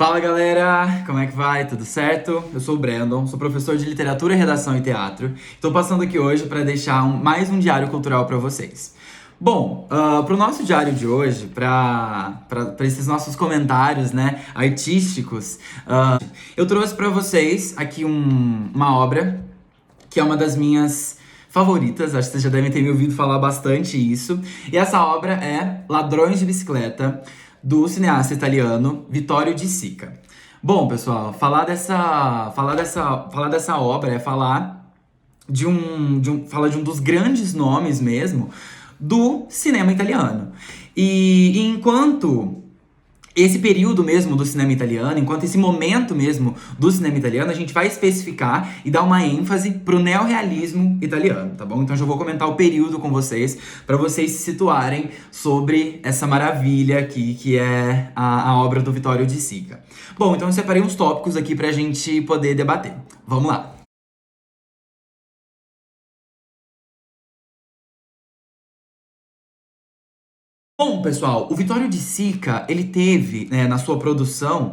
Fala galera, como é que vai? Tudo certo? Eu sou o Brandon, sou professor de literatura, redação e teatro. Estou passando aqui hoje para deixar mais um diário cultural para vocês. Bom, para o nosso diário de hoje, para esses nossos comentários, né, artísticos, eu trouxe para vocês aqui uma obra que é uma das minhas favoritas. Acho que vocês já devem ter me ouvido falar bastante isso. E essa obra é Ladrões de Bicicleta, do cineasta italiano Vittorio De Sica. Bom, pessoal, falar dessa obra é falar falar de um dos grandes nomes mesmo do cinema italiano. E enquanto esse período mesmo do cinema italiano, enquanto esse momento mesmo do cinema italiano, a gente vai especificar e dar uma ênfase pro neorrealismo italiano, tá bom? Então já vou comentar o período com vocês, para vocês se situarem sobre essa maravilha aqui, que é a obra do Vittorio De Sica. Bom, então eu separei uns tópicos aqui pra gente poder debater. Vamos lá! Bom, pessoal, o Vittorio De Sica, ele teve, né, na sua produção,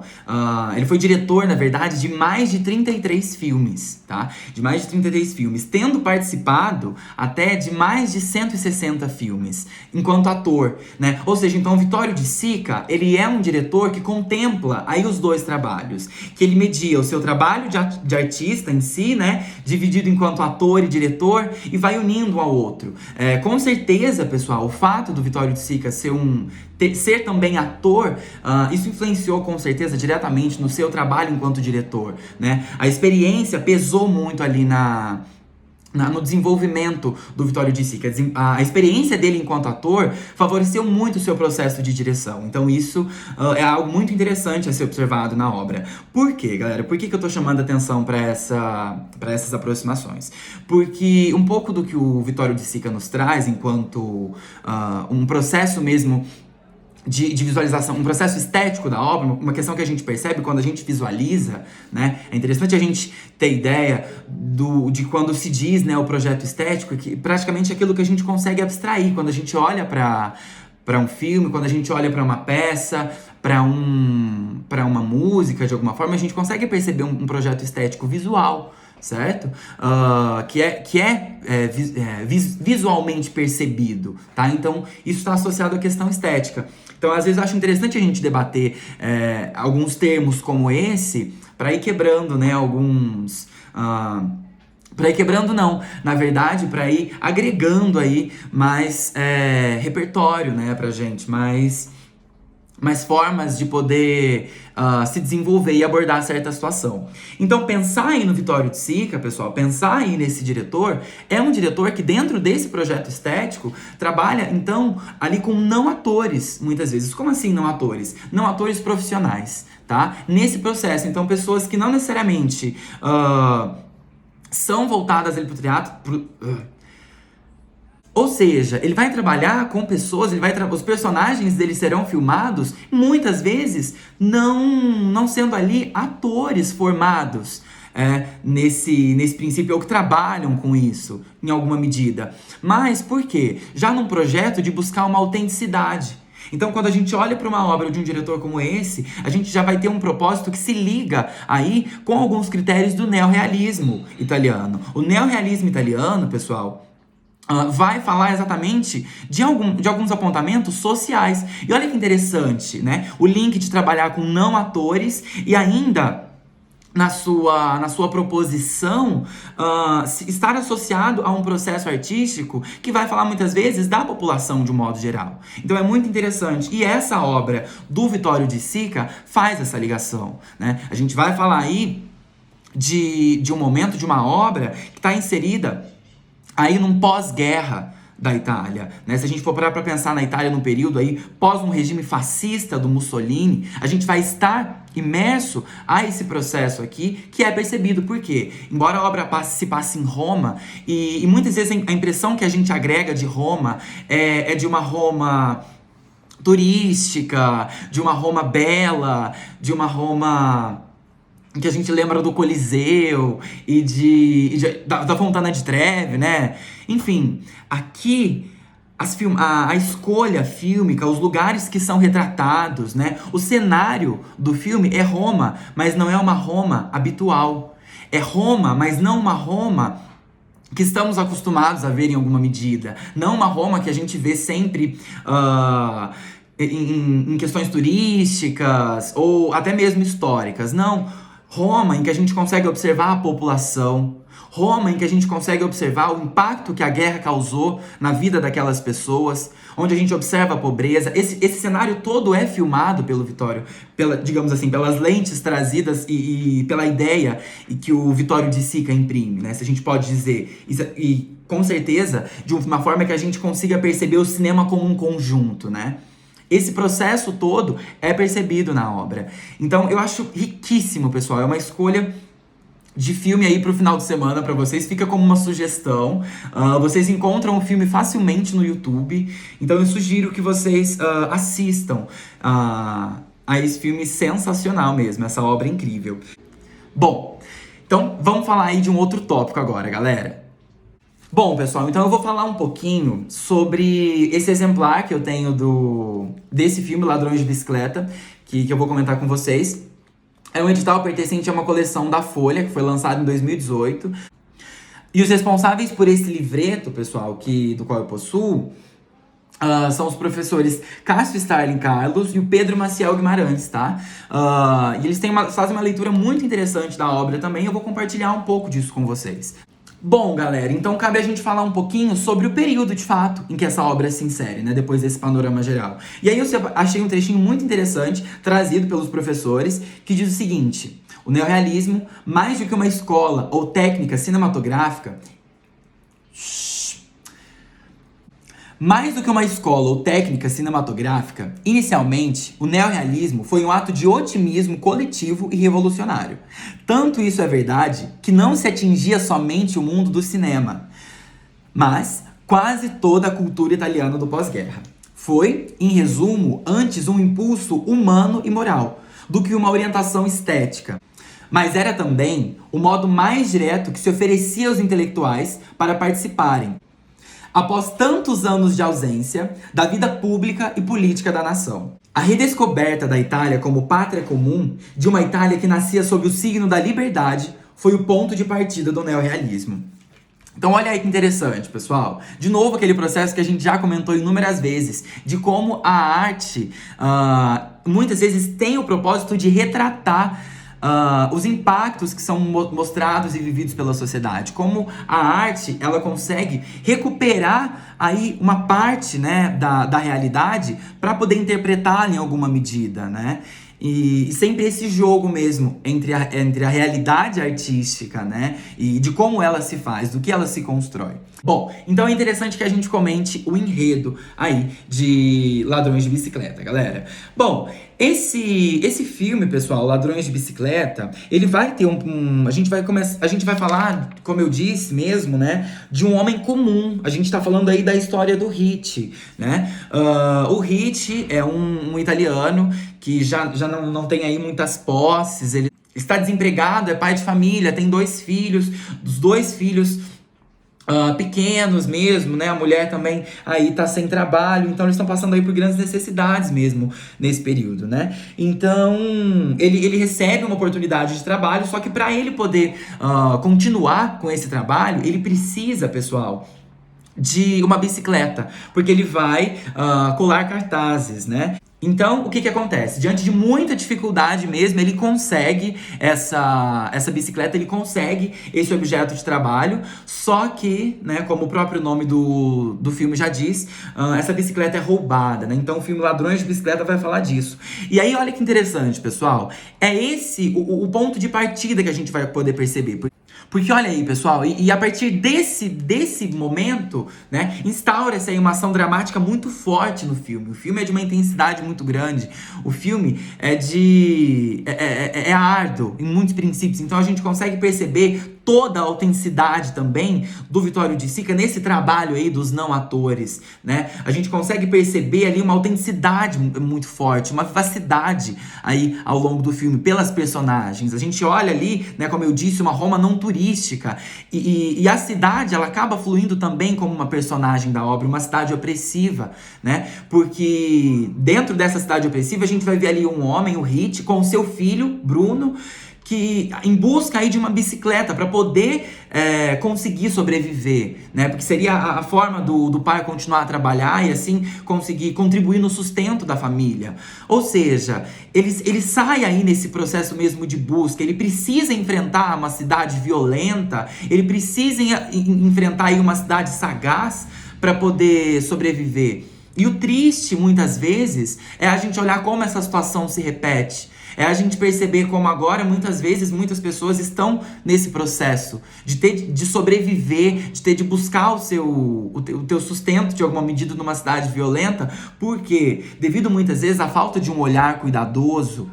ele foi diretor, na verdade, de mais de 33 filmes, tá? De mais de 33 filmes, tendo participado até de mais de 160 filmes, enquanto ator, né? Ou seja, então, o Vittorio De Sica, ele é um diretor que contempla aí os dois trabalhos, que ele media o seu trabalho de artista em si, né, dividido enquanto ator e diretor, e vai unindo um ao outro. Com certeza, pessoal, o fato do Vittorio De Sica ser também ator, isso influenciou com certeza diretamente no seu trabalho enquanto diretor, né? A experiência pesou muito ali no desenvolvimento do Vittorio De Sica. A experiência dele enquanto ator favoreceu muito o seu processo de direção. Então isso é algo muito interessante a ser observado na obra. Por quê, galera? Por que eu tô chamando a atenção para essas aproximações? Porque um pouco do que o Vittorio De Sica nos traz enquanto um processo mesmo de visualização, um processo estético da obra, uma questão que a gente percebe quando a gente visualiza, né? É interessante a gente ter ideia de quando se diz, né, o projeto estético, que praticamente é aquilo que a gente consegue abstrair quando a gente olha para um filme, quando a gente olha para uma peça, para uma música, de alguma forma, a gente consegue perceber um projeto estético visual, certo? Visualmente percebido, tá? Então, isso está associado à questão estética. Então, às vezes, eu acho interessante a gente debater alguns termos como esse, para ir quebrando, né, para ir quebrando não, na verdade, para ir agregando aí mais repertório, né, pra gente, mais formas de poder se desenvolver e abordar certa situação. Então, pensar aí no Vittorio De Sica, pessoal, pensar aí nesse diretor, é um diretor que dentro desse projeto estético trabalha, então, ali com não atores, muitas vezes. Como assim não atores? Não atores profissionais, tá? Nesse processo, então, pessoas que não necessariamente são voltadas ali pro teatro... Ou seja, ele vai trabalhar com pessoas, os personagens dele serão filmados, muitas vezes não sendo ali atores formados nesse princípio, ou que trabalham com isso, em alguma medida. Mas por quê? Já num projeto de buscar uma autenticidade. Então, quando a gente olha para uma obra de um diretor como esse, a gente já vai ter um propósito que se liga aí com alguns critérios do neorrealismo italiano. O neorrealismo italiano, pessoal... vai falar exatamente de alguns apontamentos sociais. E olha que interessante, né? O link de trabalhar com não atores e ainda na sua proposição estar associado a um processo artístico que vai falar muitas vezes da população de um modo geral. Então é muito interessante. E essa obra do Vittorio De Sica faz essa ligação, né? A gente vai falar aí de um momento, de uma obra que está inserida aí num pós-guerra da Itália, né? Se a gente for parar para pensar na Itália num período aí pós um regime fascista do Mussolini, a gente vai estar imerso a esse processo aqui que é percebido. Por quê? Embora a obra se passe em Roma, e muitas vezes a impressão que a gente agrega de Roma é de uma Roma turística, de uma Roma bela, de uma Roma... que a gente lembra do Coliseu e da Fontana de Trevi, né? Enfim, aqui a escolha fílmica, os lugares que são retratados, né? O cenário do filme é Roma, mas não é uma Roma habitual. É Roma, mas não uma Roma que estamos acostumados a ver em alguma medida. Não uma Roma que a gente vê sempre em questões turísticas ou até mesmo históricas. Não. Roma em que a gente consegue observar a população. Roma em que a gente consegue observar o impacto que a guerra causou na vida daquelas pessoas, onde a gente observa a pobreza. Esse cenário todo é filmado pelo Vittorio, digamos assim, pelas lentes trazidas e pela ideia que o Vittorio de Sica imprime, né? Se a gente pode dizer. E com certeza, de uma forma que a gente consiga perceber o cinema como um conjunto, né? Esse processo todo é percebido na obra. Então, eu acho riquíssimo, pessoal. É uma escolha de filme aí pro final de semana pra vocês. Fica como uma sugestão. Vocês encontram o filme facilmente no YouTube. Então, eu sugiro que vocês assistam a esse filme sensacional mesmo. Essa obra incrível. Bom, então vamos falar aí de um outro tópico agora, galera. Bom, pessoal, então eu vou falar um pouquinho sobre esse exemplar que eu tenho desse filme, Ladrões de Bicicleta, que eu vou comentar com vocês. É um edital pertencente a uma coleção da Folha, que foi lançado em 2018. E os responsáveis por esse livreto, pessoal, do qual eu possuo, são os professores Cássio Starling Carlos e o Pedro Maciel Guimarães, tá? E eles fazem uma leitura muito interessante da obra também. Eu vou compartilhar um pouco disso com vocês. Bom, galera, então cabe a gente falar um pouquinho sobre o período, de fato, em que essa obra se insere, né? Depois desse panorama geral. E aí eu achei um trechinho muito interessante, trazido pelos professores, que diz o seguinte: o neorrealismo, mais do que uma escola ou técnica cinematográfica... Mais do que uma escola ou técnica cinematográfica, inicialmente, o neorrealismo foi um ato de otimismo coletivo e revolucionário. Tanto isso é verdade que não se atingia somente o mundo do cinema, mas quase toda a cultura italiana do pós-guerra. Foi, em resumo, antes um impulso humano e moral, do que uma orientação estética. Mas era também o modo mais direto que se oferecia aos intelectuais para participarem, após tantos anos de ausência, da vida pública e política da nação. A redescoberta da Itália como pátria comum, de uma Itália que nascia sob o signo da liberdade, foi o ponto de partida do neorrealismo. Então olha aí que interessante, pessoal. De novo aquele processo que a gente já comentou inúmeras vezes, de como a arte muitas vezes tem o propósito de retratar os impactos que são mostrados e vividos pela sociedade. Como a arte, ela consegue recuperar aí uma parte, né, da realidade para poder interpretá-la em alguma medida, né? E sempre esse jogo mesmo entre a realidade artística, né? E de como ela se faz, do que ela se constrói. Bom, então é interessante que a gente comente o enredo aí de Ladrões de Bicicleta, galera. Bom, esse filme, pessoal, Ladrões de Bicicleta, ele vai ter a gente vai falar, como eu disse mesmo, né, de um homem comum. A gente tá falando aí da história do Hit, né? O Hit é um italiano que já não tem aí muitas posses, ele está desempregado, é pai de família, tem 2 filhos, dos 2 filhos pequenos mesmo, né? A mulher também aí tá sem trabalho, então eles estão passando aí por grandes necessidades mesmo nesse período, né? Então, ele recebe uma oportunidade de trabalho, só que para ele poder continuar com esse trabalho, ele precisa, pessoal, de uma bicicleta, porque ele vai colar cartazes, né? Então, o que acontece? Diante de muita dificuldade mesmo, ele consegue essa bicicleta, ele consegue esse objeto de trabalho, só que, né, como o próprio nome do filme já diz, essa bicicleta é roubada, né? Então o filme Ladrões de Bicicleta vai falar disso. E aí, olha que interessante, pessoal, é esse o ponto de partida que a gente vai poder perceber. Porque olha aí, pessoal, e a partir desse momento, né, instaura-se aí uma ação dramática muito forte no filme. O filme é de uma intensidade muito grande. O filme é árduo em muitos princípios. Então a gente consegue perceber toda a autenticidade também do Vitório de Sica nesse trabalho aí dos não atores, né? A gente consegue perceber ali uma autenticidade muito forte, uma vivacidade aí ao longo do filme pelas personagens. A gente olha ali, né, como eu disse, uma Roma não turística e a cidade, ela acaba fluindo também como uma personagem da obra, uma cidade opressiva, né? Porque dentro dessa cidade opressiva a gente vai ver ali um homem, o Hit, com o seu filho, Bruno, que em busca aí de uma bicicleta para poder conseguir sobreviver, né? Porque seria a forma do pai continuar a trabalhar e assim conseguir contribuir no sustento da família. Ou seja, ele sai aí nesse processo mesmo de busca, ele precisa enfrentar uma cidade violenta, ele precisa enfrentar aí uma cidade sagaz para poder sobreviver. E o triste, muitas vezes, é a gente olhar como essa situação se repete. É a gente perceber como agora, muitas vezes, muitas pessoas estão nesse processo de sobreviver, de buscar o teu sustento de alguma medida numa cidade violenta, porque devido muitas vezes à falta de um olhar cuidadoso,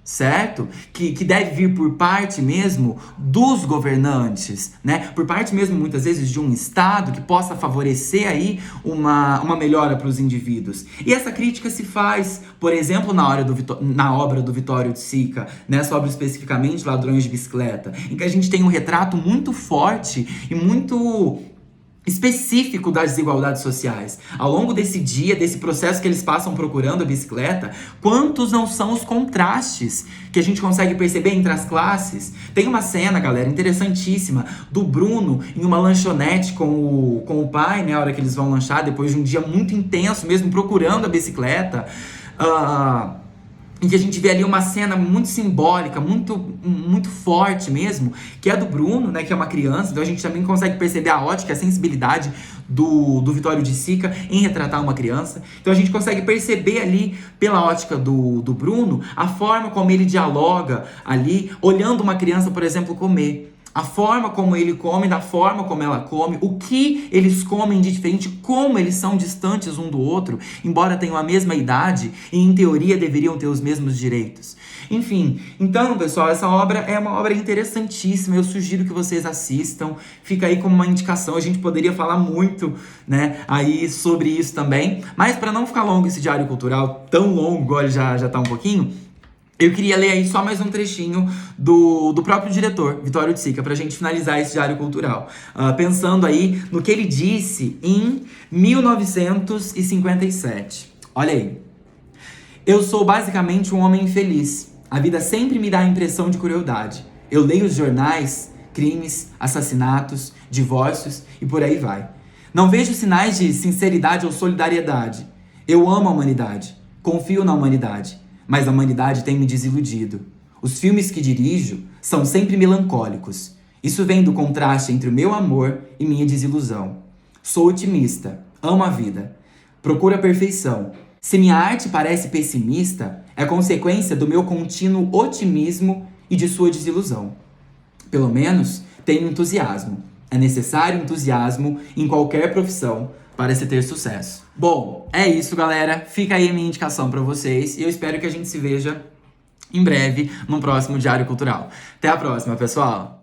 certo? Que deve vir por parte mesmo dos governantes, né? Por parte mesmo, muitas vezes, de um Estado que possa favorecer aí uma melhora para os indivíduos. E essa crítica se faz, por exemplo, na obra do Vitório de Sica, nessa obra especificamente, Ladrões de Bicicleta, em que a gente tem um retrato muito forte e muito específico das desigualdades sociais. Ao longo desse dia, desse processo que eles passam procurando a bicicleta, quantos não são os contrastes que a gente consegue perceber entre as classes? Tem uma cena, galera, interessantíssima, do Bruno em uma lanchonete com o pai, né, a hora que eles vão lanchar, depois de um dia muito intenso, mesmo procurando a bicicleta, em que a gente vê ali uma cena muito simbólica, muito forte mesmo, que é do Bruno, né, que é uma criança, então a gente também consegue perceber a ótica, a sensibilidade do Vitório de Sica em retratar uma criança. Então a gente consegue perceber ali, pela ótica do Bruno, a forma como ele dialoga ali, olhando uma criança, por exemplo, comer. A forma como ele come, da forma como ela come, o que eles comem de diferente, como eles são distantes um do outro, embora tenham a mesma idade e em teoria deveriam ter os mesmos direitos. Enfim, então pessoal, essa obra é uma obra interessantíssima, eu sugiro que vocês assistam, fica aí como uma indicação, a gente poderia falar muito, né, aí sobre isso também, mas para não ficar longo esse diário cultural, tão longo, agora já tá um pouquinho, eu queria ler aí só mais um trechinho do próprio diretor, Vitório de Sica, pra gente finalizar esse diário cultural. Pensando aí no que ele disse em 1957. Olha aí. Eu sou basicamente um homem infeliz. A vida sempre me dá a impressão de crueldade. Eu leio os jornais, crimes, assassinatos, divórcios e por aí vai. Não vejo sinais de sinceridade ou solidariedade. Eu amo a humanidade. Confio na humanidade. Mas a humanidade tem me desiludido. Os filmes que dirijo são sempre melancólicos. Isso vem do contraste entre o meu amor e minha desilusão. Sou otimista, amo a vida, procuro a perfeição. Se minha arte parece pessimista, é consequência do meu contínuo otimismo e de sua desilusão. Pelo menos, tenho entusiasmo. É necessário entusiasmo em qualquer profissão para se ter sucesso. Bom, é isso, galera. Fica aí a minha indicação para vocês e eu espero que a gente se veja em breve num próximo Diário Cultural. Até a próxima, pessoal!